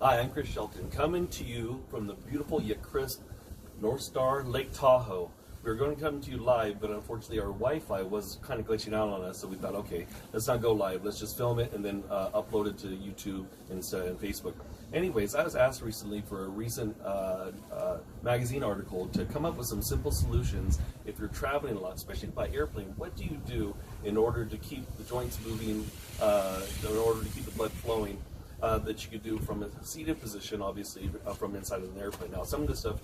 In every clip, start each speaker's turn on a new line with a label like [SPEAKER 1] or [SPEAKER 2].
[SPEAKER 1] Hi, I'm Chris Shelton, coming to you from the beautiful yet crisp North Star, Lake Tahoe. We were going to come to you live, but unfortunately our Wi-Fi was kind of glitching out on us, so we thought, okay, let's not go live. Let's just film it and then upload it to YouTube and Facebook. Anyways, I was asked recently for a recent magazine article to come up with some simple solutions if you're traveling a lot, especially by airplane. What do you do in order to keep the joints moving, in order to keep the blood flowing? That you could do from a seated position, obviously, from inside of an airplane. Now, some of this stuff,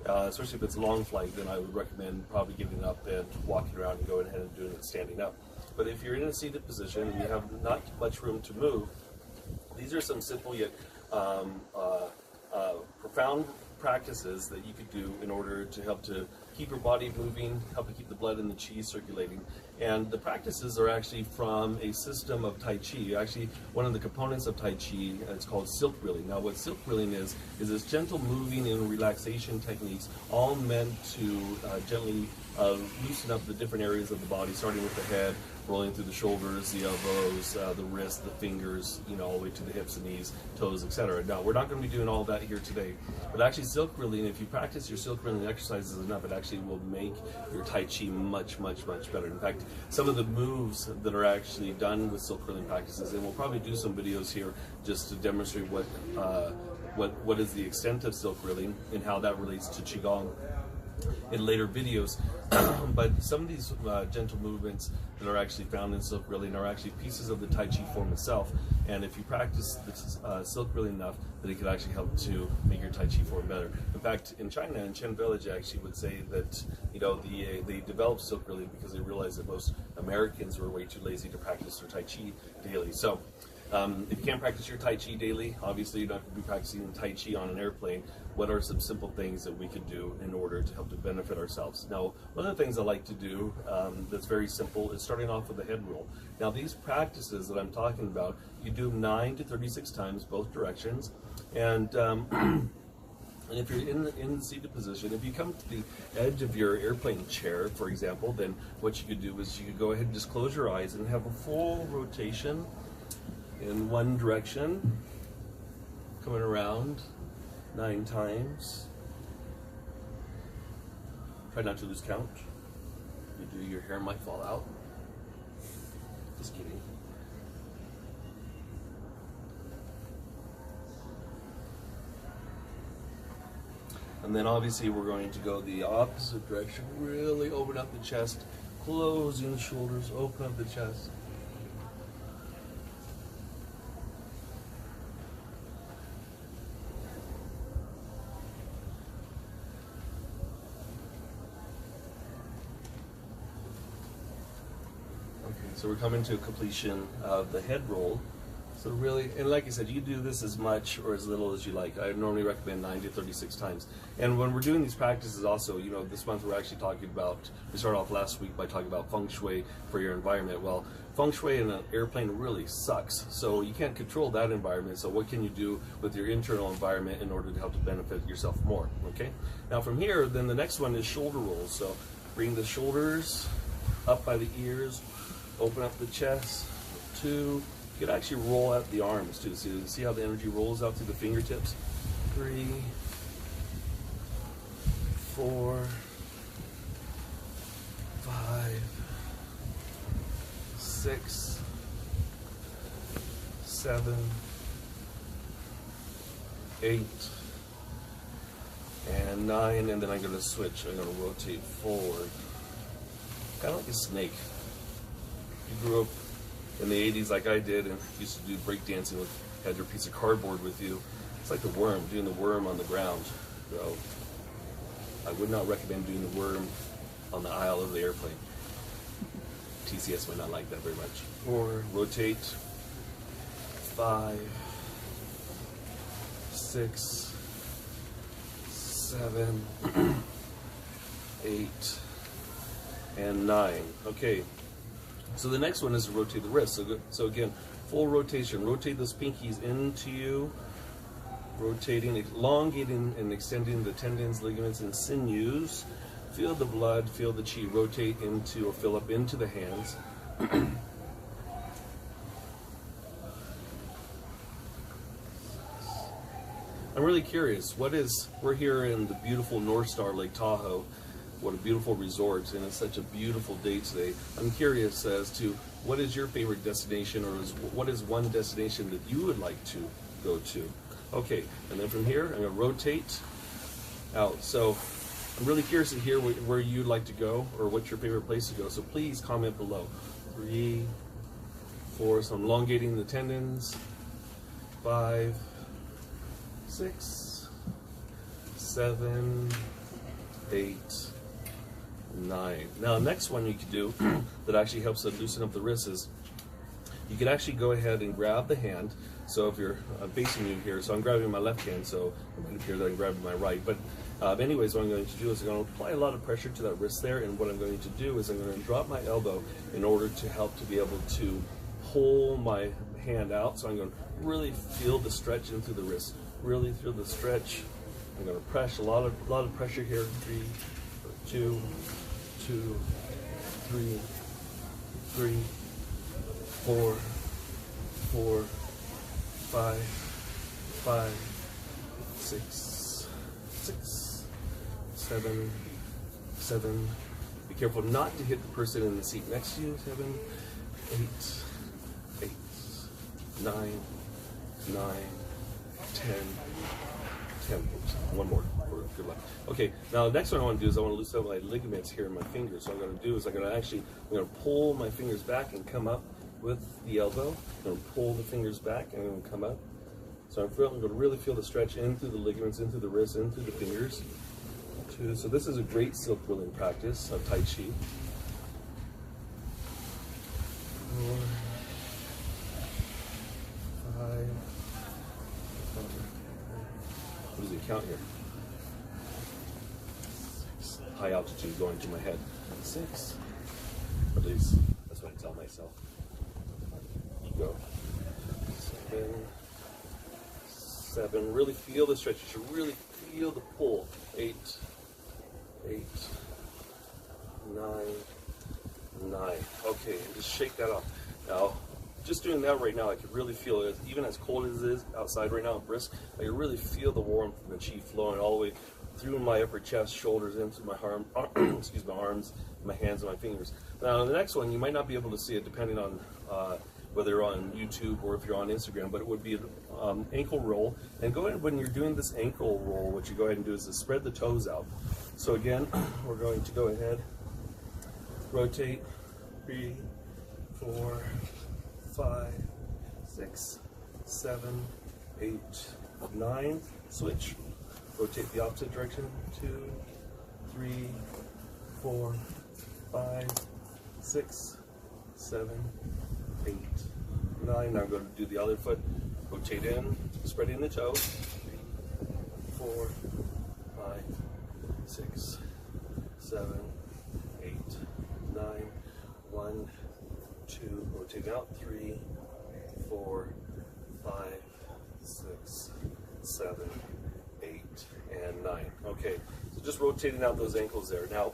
[SPEAKER 1] especially if it's a long flight, then I would recommend probably getting up and walking around and going ahead and doing it standing up. But if you're in a seated position and you have not much room to move, these are some simple yet profound practices that you could do in order to help to keep your body moving, help to keep the blood in the chi circulating. And the practices are actually from a system of Tai Chi. Actually, one of the components of Tai Chi, it's called silk reeling. Now, what silk reeling is this gentle moving and relaxation techniques, all meant to gently loosen up the different areas of the body, starting with the head, rolling through the shoulders, the elbows, the wrists, the fingers, all the way to the hips and knees, toes, etc. Now, we're not going to be doing all that here today, but actually silk reeling, if you practice your silk reeling exercises enough, it actually will make your Tai Chi much, much, much better. In fact, some of the moves that are actually done with silk reeling practices, and we'll probably do some videos here just to demonstrate what is the extent of silk reeling and how that relates to Qigong in later videos. But some of these gentle movements that are actually found in silk reeling are actually pieces of the Tai Chi form itself. And if you practice this silk reeling enough, that it could actually help to make your Tai Chi form better. In fact, in China, in Chen Village, actually would say that they developed silk reeling because they realized that most Americans were way too lazy to practice their Tai Chi daily. So if you can't practice your Tai Chi daily, obviously you're not going to be practicing Tai Chi on an airplane. What are some simple things that we could do in order to help to benefit ourselves? Now, one of the things I like to do that's very simple is starting off with a head roll. Now, these practices that I'm talking about, you do 9 to 36 times, both directions. And and if you're in the seated position, if you come to the edge of your airplane chair, for example, then what you could do is you could go ahead and just close your eyes and have a full rotation in one direction, coming around 9 times. Try not to lose count. You do, your hair might fall out. Just kidding. And then obviously we're going to go the opposite direction. Really open up the chest, closing the shoulders, open up the chest. So we're coming to a completion of the head roll. So really, and like I said, you do this as much or as little as you like. I normally recommend 9 to 36 times. And when we're doing these practices also, this month we're actually talking about, we started off last week by talking about feng shui for your environment. Well, feng shui in an airplane really sucks. So you can't control that environment. So what can you do with your internal environment in order to help to benefit yourself more, okay? Now from here, then the next one is shoulder rolls. So bring the shoulders up by the ears, open up the chest. 2, you could actually roll out the arms too. So see how the energy rolls out through the fingertips. 3, 4, 5, 6, 7, 8, and 9. And then I'm going to switch. I'm going to rotate forward, kind of like a snake. You grew up in the 80s like I did and used to do breakdancing had your piece of cardboard with you. It's like the worm, doing the worm on the ground. So I would not recommend doing the worm on the aisle of the airplane. TCS might not like that very much. 4, rotate. 5, 6, 7, 8, and 9. Okay. So the next one is to rotate the wrist. So again, full rotation. Rotate those pinkies into you. Rotating, elongating and extending the tendons, ligaments, and sinews. Feel the blood, feel the chi rotate into or fill up into the hands. 7, I'm really curious, we're here in the beautiful North Star, Lake Tahoe. What a beautiful resort, and it's such a beautiful day today. I'm curious as to what is your favorite destination, or what is one destination that you would like to go to? Okay, and then from here, I'm gonna rotate out. So I'm really curious to hear where you'd like to go, or what's your favorite place to go. So please comment below. 3, 4, so I'm elongating the tendons. 5, 6, 7, 8, 9. Now, the next one you could do that actually helps to loosen up the wrists is you could actually go ahead and grab the hand. So if you're facing you here, so I'm grabbing my left hand, so it might appear that I'm grabbing my right. But anyways, what I'm going to do is I'm going to apply a lot of pressure to that wrist there, and what I'm going to do is I'm going to drop my elbow in order to help to be able to pull my hand out. So I'm going to really feel the stretch into the wrist. Really feel the stretch. I'm going to press a lot of pressure here. 3, 2, 2, 3, 3, 4, 4, 5, 5, 6, 6, 7, 7. Be careful not to hit the person in the seat next to you. 7, 8, 8, 9, 9, 10, 10. Oops, one more for good luck. Okay, now the next one I want to do is I want to loosen up my ligaments here in my fingers. So what I'm going to do is I'm going to pull my fingers back and come up with the elbow. I'm going to pull the fingers back and I'm going to come up. So I'm going to really feel the stretch in through the ligaments, in through the wrists, in through the fingers. So this is a great silk rolling practice of Tai Chi. 4, 5. What does it count here? 6. High altitude going to my head. 6. At least that's what I tell myself. Ego. 7. 7. Really feel the stretch. You should really feel the pull. 8. 8. 9. 9. Okay, and just shake that off. Now, just doing that right now, I can really feel it. Even as cold as it is outside right now, brisk, I can really feel the warmth and the chi flowing all the way through my upper chest, shoulders, into my excuse my arms, my hands, and my fingers. Now, the next one, you might not be able to see it depending on whether you're on YouTube or if you're on Instagram, but it would be an ankle roll. And go ahead, when you're doing this ankle roll, what you go ahead and do is spread the toes out. So again, we're going to go ahead, rotate, 3, 4, 5, 6, 7, 8, 9, switch. Rotate the opposite direction. 2, 3, 4, 5, 6, 7, 8, 9. Now I'm going to do the other foot. Rotate in, spreading the toe. 3, 4, 5, 6, 7, 8, 9. 1, 2, rotate out. 3, 4, 5, 6, 7, 8, and 9. Okay, so just rotating out those ankles there. Now,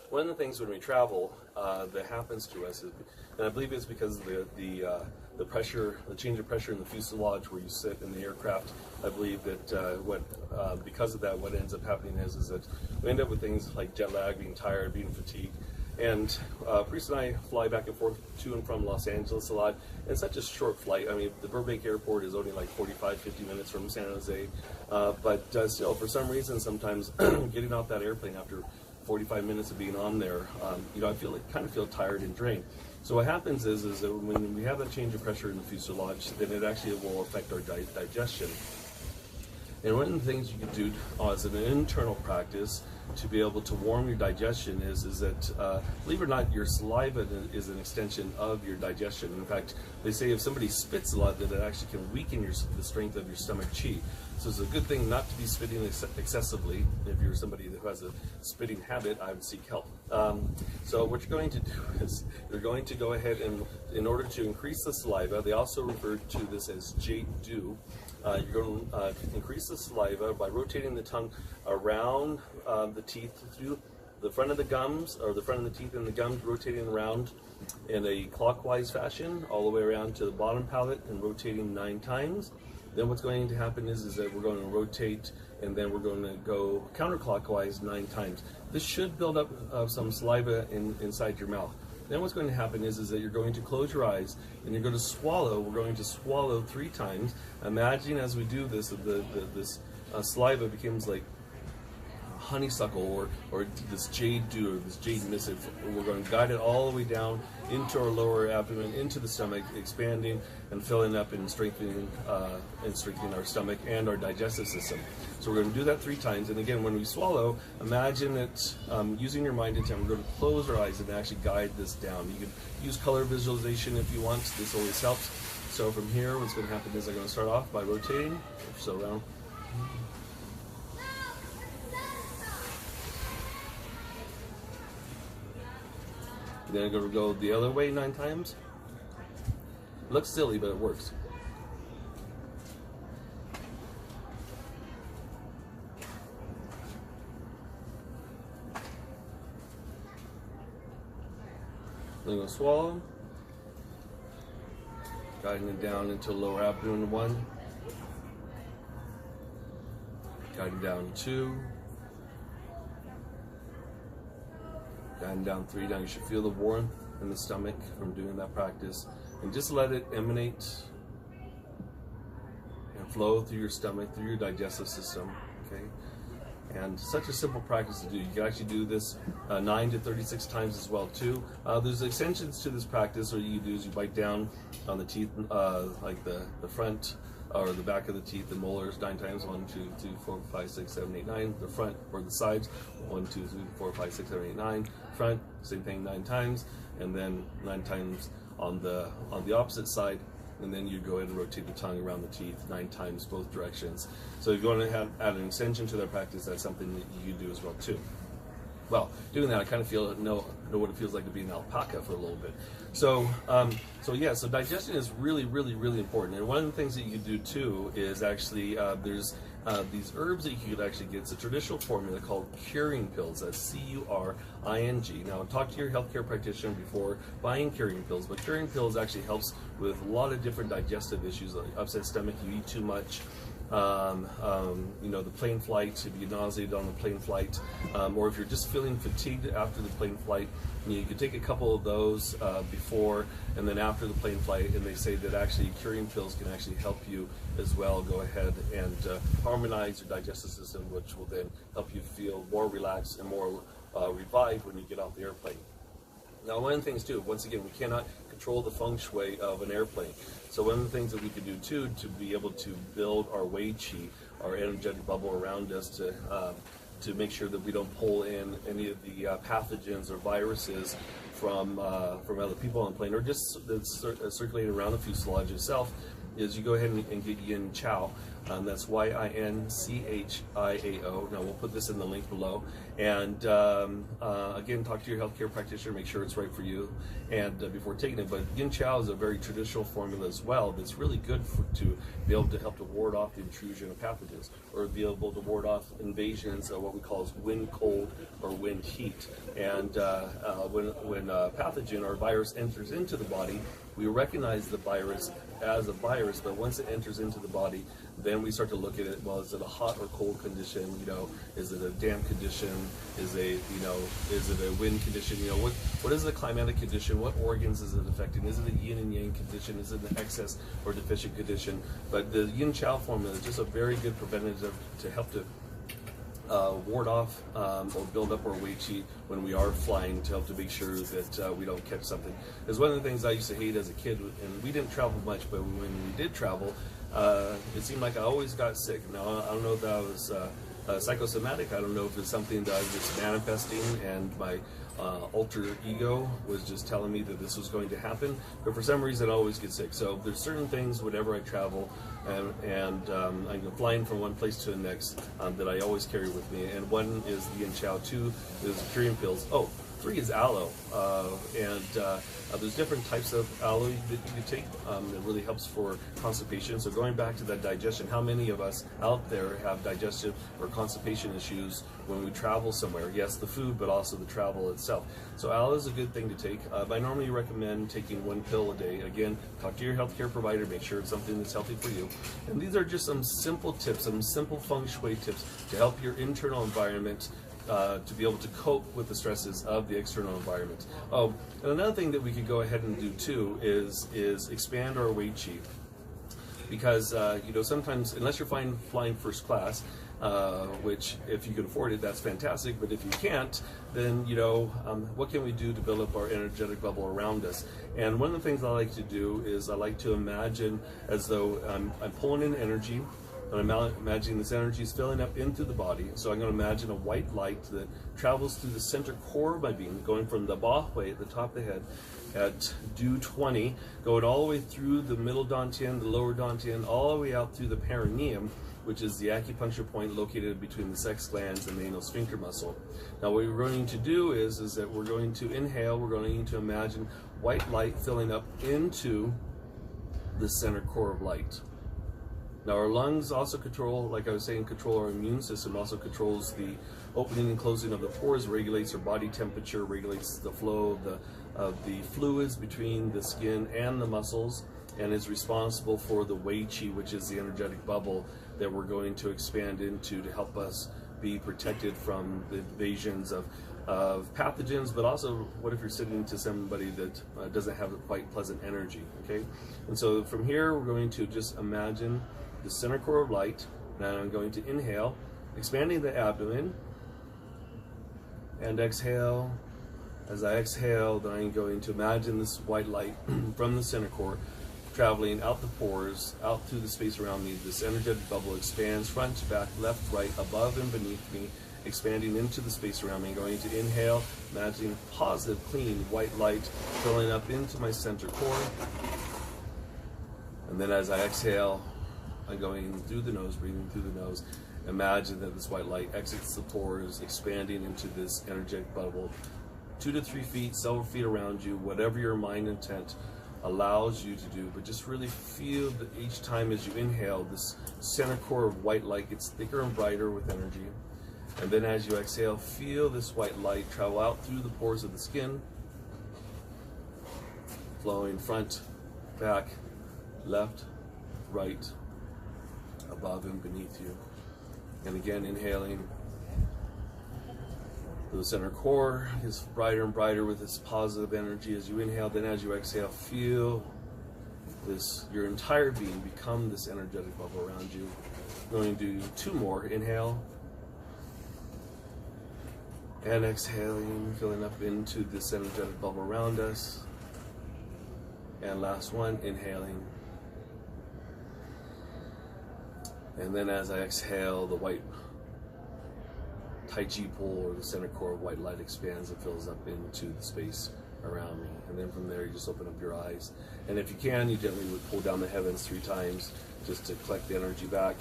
[SPEAKER 1] one of the things when we travel that happens to us is, and I believe it's because of the pressure, the change of pressure in the fuselage where you sit in the aircraft. I believe that because of that, what ends up happening is that we end up with things like jet lag, being tired, being fatigued. And Parisa and I fly back and forth to and from Los Angeles a lot. And it's such a short flight. I mean, the Burbank airport is only like 45, 50 minutes from San Jose. But still, for some reason, sometimes getting off that airplane after 45 minutes of being on there, I kind of feel tired and drained. So what happens is that when we have that change of pressure in the fuselage, then it actually will affect our digestion. And one of the things you can do as an internal practice to be able to warm your digestion is that, believe it or not, your saliva is an extension of your digestion. In fact, they say if somebody spits a lot, that it actually can weaken the strength of your stomach chi. So it's a good thing not to be spitting excessively. If you're somebody who has a spitting habit, I would seek help. So what you're going to do is you're going to go ahead and, in order to increase the saliva, they also refer to this as jade dew. You're going to increase the saliva by rotating the tongue around the teeth through the front of the gums, or the front of the teeth and the gums, rotating around in a clockwise fashion all the way around to the bottom palate and rotating 9 times. Then what's going to happen is that we're going to rotate, and then we're going to go counterclockwise 9 times. This should build up some saliva inside your mouth. Then what's going to happen is that you're going to close your eyes and you're going to swallow. We're going to swallow 3 times. Imagine as we do this, this saliva becomes like honeysuckle or this jade dew or this jade mist. We're going to guide it all the way down into our lower abdomen, into the stomach, expanding and filling up and strengthening our stomach and our digestive system. So we're going to do that 3 times. And again, when we swallow, imagine it using your mind intent. We're going to close our eyes and actually guide this down. You can use color visualization if you want. This always helps. So from here, what's going to happen is I'm going to start off by rotating, so around. Then I'm going to go the other way 9 times. It looks silly, but it works. Then I'm going to swallow, guiding it down into lower abdomen 1, guiding down 2, guiding down 3. Now you should feel the warmth in the stomach from doing that practice, and just let it emanate and flow through your stomach, through your digestive system. Okay. And such a simple practice to do. You can actually do this 9 to 36 times as well too. There's extensions to this practice. What you do is you bite down on the teeth, like the front or the back of the teeth, the molars 9 times. 1, 2, 3, 4, 5, 6, 7, 8, 9. The front or the sides. 1, 2, 3, 4, 5, 6, 7, 8, 9. Front, same thing 9 times, and then 9 times on the opposite side. And then you go ahead and rotate the tongue around the teeth 9 times both directions. So if you want to add an extension to that practice, that's something that you do as well too. Well, doing that, I kind of know what it feels like to be an alpaca for a little bit. So, so digestion is really, really, really important. And one of the things that you can do too is actually there's these herbs that you could actually get. It's a traditional formula called curing pills. That's C-U-R-I-N-G. Now, talk to your healthcare practitioner before buying curing pills. But curing pills actually helps with a lot of different digestive issues, like upset stomach, you eat too much. The plane flight, if you get nauseated on the plane flight, or if you're just feeling fatigued after the plane flight, you can take a couple of those before and then after the plane flight, and they say that actually curing pills can actually help you as well. Go ahead and harmonize your digestive system, which will then help you feel more relaxed and more revived when you get off the airplane. Now, one of the things too, once again, we cannot control the feng shui of an airplane. So one of the things that we can do too to be able to build our Wei Qi, our energetic bubble around us, to make sure that we don't pull in any of the pathogens or viruses from other people on the plane, or just circulating around the fuselage itself, is you go ahead and get Yin Chow. That's Y-I-N-C-H-I-A-O. Now we'll put this in the link below. And again, talk to your healthcare practitioner, make sure it's right for you, and before taking it. But Yin Chow is a very traditional formula as well that's really good to be able to help to ward off the intrusion of pathogens, or be able to ward off invasions of what we call as wind cold or wind heat. And when a pathogen or a virus enters into the body, we recognize the virus as a virus, but once it enters into the body, then we start to look at it. Well, is it a hot or cold condition? Is it a damp condition? Is it a wind condition? What is the climatic condition? What organs is it affecting? Is it a yin and yang condition? Is it an excess or deficient condition? But the Yin Chow formula is just a very good preventative to help to ward off or build up our Wei Qi when we are flying, to help to make sure that we don't catch something. Because one of the things I used to hate as a kid, and we didn't travel much, but when we did travel, it seemed like I always got sick. Now, I don't know if that was psychosomatic. I don't know if it's something that I was just manifesting and my alter ego was just telling me that this was going to happen, but for some reason I always get sick. So there's certain things whenever I travel and I'm flying from one place to the next that I always carry with me, and one is the Yin Chow, 2 is curing pills. Oh, 3 is aloe, and there's different types of aloe that you can take. It really helps for constipation. So going back to that digestion, how many of us out there have digestive or constipation issues when we travel somewhere? Yes, the food, but also the travel itself. So aloe is a good thing to take. I normally recommend taking 1 pill a day. Again, talk to your healthcare provider, make sure it's something that's healthy for you. And these are just some simple tips, some simple feng shui tips to help your internal environment to be able to cope with the stresses of the external environment. Oh, and another thing that we could go ahead and do too is expand our Wei Qi. Because you know, sometimes, unless you're flying first class, which if you can afford it, that's fantastic. But if you can't, then you know, what can we do to build up our energetic bubble around us? And one of the things I like to do is I like to imagine as though I'm pulling in energy. And I'm imagining this energy is filling up into the body. So I'm going to imagine a white light that travels through the center core of my being, going from the Ba Hui at the top of the head at Du 20, going all the way through the middle dantian, the lower dantian, all the way out through the perineum, which is the acupuncture point located between the sex glands and the anal sphincter muscle. Now what we're going to do is that we're going to inhale, we're going to imagine white light filling up into the center core of light. Now our lungs also control, like I was saying, control our immune system, also controls the opening and closing of the pores, regulates our body temperature, regulates the flow of the fluids between the skin and the muscles, and is responsible for the Wei Qi, which is the energetic bubble that we're going to expand into to help us be protected from the invasions of pathogens. But also, what if you're sitting to somebody that doesn't have a quite pleasant energy, okay? And so from here, we're going to just imagine the center core of light, and I'm going to inhale, expanding the abdomen, and exhale. As I exhale, then I'm going to imagine this white light from the center core traveling out the pores, out through the space around me. This energetic bubble expands front, back, left, right, above and beneath me, expanding into the space around me. I'm going to inhale, imagining positive, clean, white light filling up into my center core. And then as I exhale, I'm going through the nose, breathing through the nose. Imagine that this white light exits the pores, expanding into this energetic bubble, 2 to 3 feet, several feet around you, whatever your mind intent allows you to do. But just really feel that each time as you inhale, this center core of white light gets thicker and brighter with energy. And then as you exhale, feel this white light travel out through the pores of the skin, flowing front, back, left, right, above and beneath you. And again, inhaling, the center core is brighter and brighter with this positive energy as you inhale. Then as you exhale, feel this, your entire being become this energetic bubble around you. We're going to do 2 more. Inhale and exhaling, filling up into this energetic bubble around us. And last one, inhaling. And then as I exhale, the white Tai Chi pole, or the center core of white light, expands and fills up into the space around me. And then from there, you just open up your eyes. And if you can, you gently would pull down the heavens 3 times just to collect the energy back,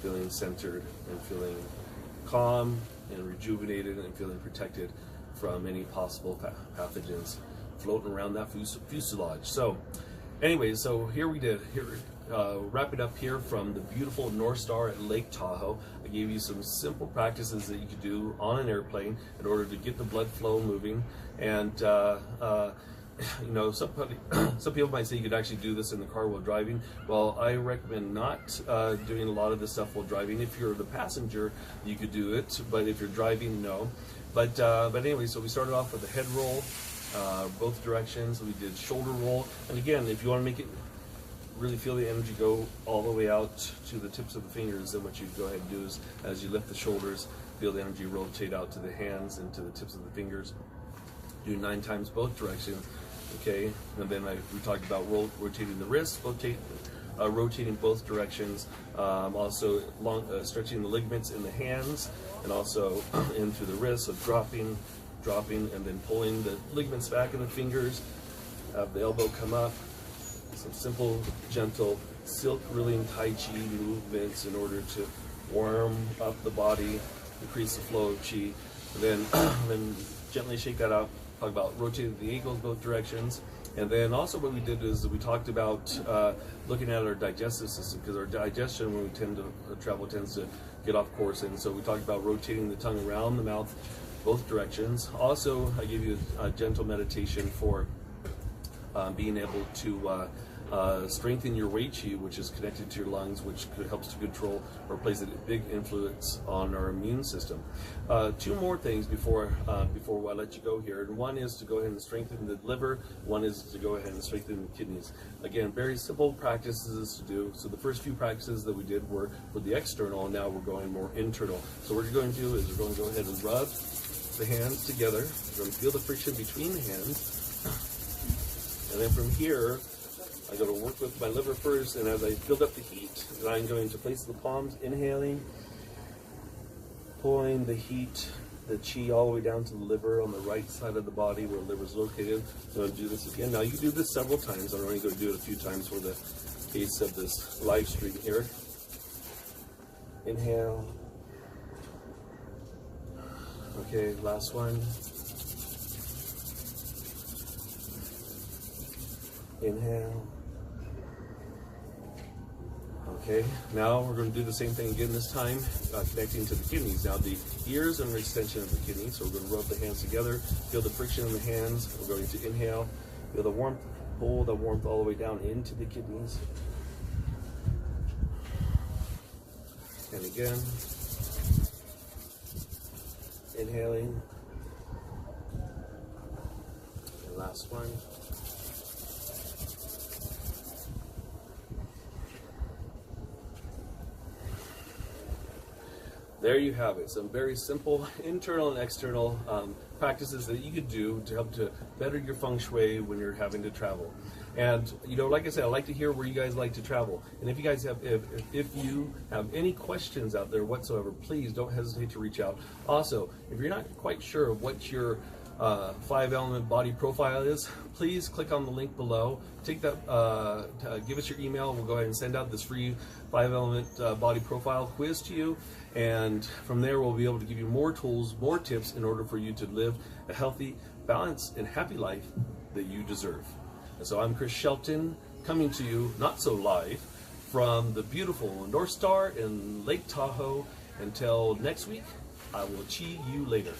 [SPEAKER 1] feeling centered and feeling calm and rejuvenated and feeling protected from any possible pathogens floating around that fuselage. So anyways, so here we did. Wrap it up here from the beautiful North Star at Lake Tahoe. I gave you some simple practices that you could do on an airplane in order to get the blood flow moving. And you know, some people might say you could actually do this in the car while driving. Well, I recommend not doing a lot of this stuff while driving. If you're the passenger, you could do it, but if you're driving, no. But anyway, so we started off with a head roll, both directions. We did shoulder roll, and again, if you want to make it really feel the energy go all the way out to the tips of the fingers, then what you go ahead and do is, as you lift the shoulders, feel the energy rotate out to the hands and to the tips of the fingers. Do 9 times both directions, okay? And then we talked about rotating the wrists, rotating both directions, also stretching the ligaments in the hands and also into the wrists, so dropping, and then pulling the ligaments back in the fingers, have the elbow come up. Some simple, gentle, silk-rilling Tai Chi movements in order to warm up the body, increase the flow of Qi. And then gently shake that out, talk about rotating the ankles both directions. And then also what we did is we talked about looking at our digestive system, because our digestion when we tend to travel tends to get off course. And so we talked about rotating the tongue around the mouth both directions. Also, I gave you a gentle meditation for being able to strengthen your Wei Qi, which is connected to your lungs, which helps to control or plays a big influence on our immune system. Two more things before I let you go here. And one is to go ahead and strengthen the liver. One is to go ahead and strengthen the kidneys. Again, very simple practices to do. So the first few practices that we did were for the external, and now we're going more internal. So what you're going to do is we're going to go ahead and rub the hands together. You're going to feel the friction between the hands. And then from here, I'm going to work with my liver first, and as I build up the heat, I'm going to place the palms, inhaling, pulling the heat, the chi all the way down to the liver on the right side of the body where the liver is located. So I'm going to do this again. Now you can do this several times. I'm only going to do it a few times for the case of this live stream here. Inhale. Okay, last one. Inhale. Okay, now we're going to do the same thing again this time, connecting to the kidneys. Now the ears are an extension of the kidneys, so we're going to rub the hands together, feel the friction in the hands. We're going to inhale, feel the warmth, pull the warmth all the way down into the kidneys. And again, inhaling. And last one. There you have it. Some very simple internal and external practices that you could do to help to better your feng shui when you're having to travel. And you know, like I said, I like to hear where you guys like to travel. And if you guys have, if you have any questions out there whatsoever, please don't hesitate to reach out. Also, if you're not quite sure of what your 5-element body profile is, please click on the link below. Take that, give us your email. We'll go ahead and send out this free 5-element body profile quiz to you. And from there, we'll be able to give you more tools, more tips in order for you to live a healthy, balanced, and happy life that you deserve. And so I'm Chris Shelton, coming to you, not so live, from the beautiful North Star in Lake Tahoe. Until next week, I will chi you later.